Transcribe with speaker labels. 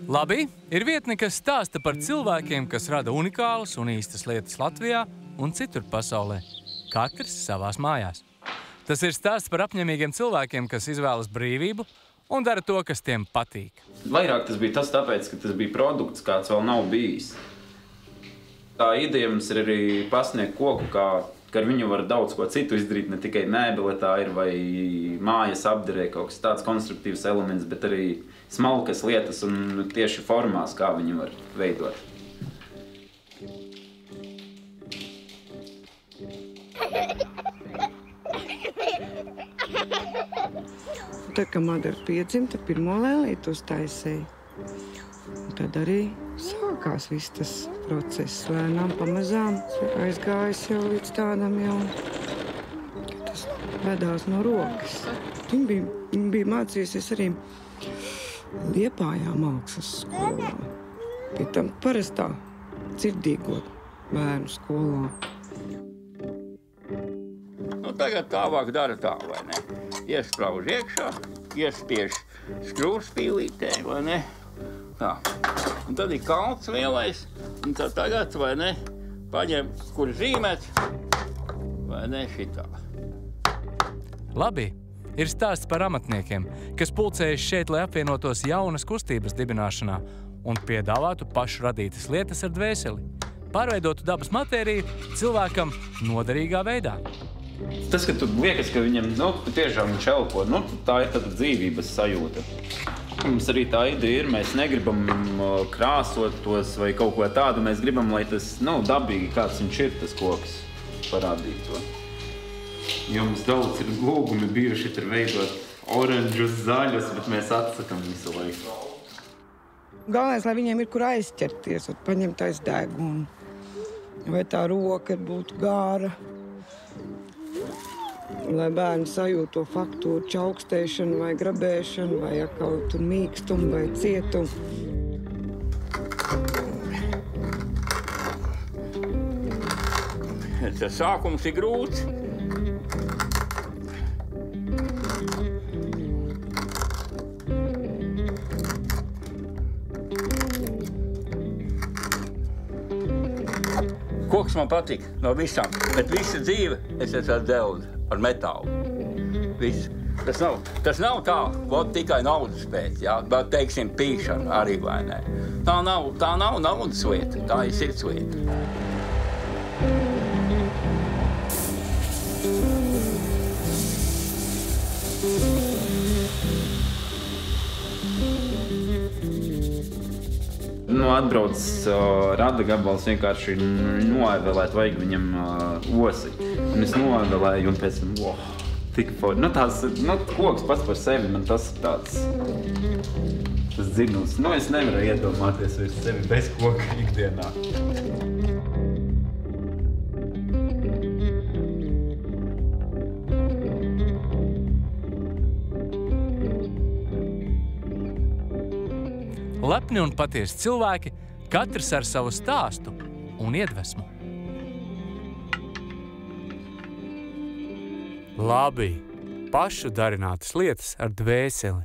Speaker 1: Labi, ir vietne, kas stāsta par cilvēkiem, kas rada unikālas un īstas lietas Latvijā un citur pasaulē. Katrs savās mājās. Tas ir stāsts par apņemīgiem cilvēkiem, kas izvēlas brīvību un dara to, kas tiem patīk.
Speaker 2: Vairāk tas bija tas tāpēc, ka tas bija produkts, kāds vēl nav bijis. Tā ideja mums ir arī pasniegt koku, ka ar viņu var daudz ko citu izdarīt, ne tikai mēbele tā ir vai mājas apderē kaut kas tāds konstruktīvs elements, bet arī smalkas lietas un tieši formās, kā viņi var veidot.
Speaker 3: Tad, kad Madara piedzima, tad pirmo lēlīti uztaisīja. Tad arī sākās viss tas process. Lēnām, pamazām aizgājis jau līdz tādam jau, ka tas vedās no rokas. Viņa bija mācījusies arī Liepājā mākslas skolā. Pie tam parastā dzirdīgo bērnu skolā.
Speaker 4: Nu, tagad tālāk dara tā, vai ne? Iesprauž iekšā, iespiež skrūvspīlītē, vai ne? Tā. Un tad ir kalns lielais, un tad tagad, vai ne, paņem, kur zīmēts, vai ne, šitā.
Speaker 1: Labi, ir stāsts par amatniekiem, kas pulcējas šeit, lai apvienotos jaunas kustības dibināšanā un piedāvātu pašu radītas lietas ar dvēseli, pārveidotu dabas matēriju cilvēkam noderīgā veidā.
Speaker 2: Tas, ka tu liekas, ka viņam, tiešām viņš elpo, tā ir tāda dzīvības sajūta. Mums arī tā ideja ir, mēs negribam krāsot tos vai kaut ko tādu, mēs gribam, lai tas, dabīgi, kāds viņš ir, tas koks, parādīt to. Jo mums daudz ir lūgumi bijuši ir veidot oranžus, zaļus, bet mēs atsakam visu laiku.
Speaker 3: Galvenais, lai viņiem ir kur aizķerties, paņemt aiz degunu. Vai tā roka būtu gāra. Lai bērni sajūt to faktūru čaukstēšanu vai grabēšanu, vai atkal tur mīkstumu vai cietumu.
Speaker 4: Tas sākums ir grūts. Koks man patīk no visām, bet visa dzīve es esmu devis ar metālu. Viss. Tas nav tā, tikai naudas pēc, jā, bet, teiksim, pīšana arī, vai ne? Tā nav naudas lieta, tā ir sirds lieta.
Speaker 2: Atbrauc rada gabals vienkārši noevelēt, vajag viņam osi. Un es noevelēju un pēc tam, tik forši. Koks pats par sevi, man tas ir tāds, tas dzinums. Es nevaru iedomāties vairs sevi bez koka ikdienā.
Speaker 1: Lepni un patiesi cilvēki, katrs ar savu stāstu un iedvesmu. Labi, pašu darinātas lietas ar dvēseli.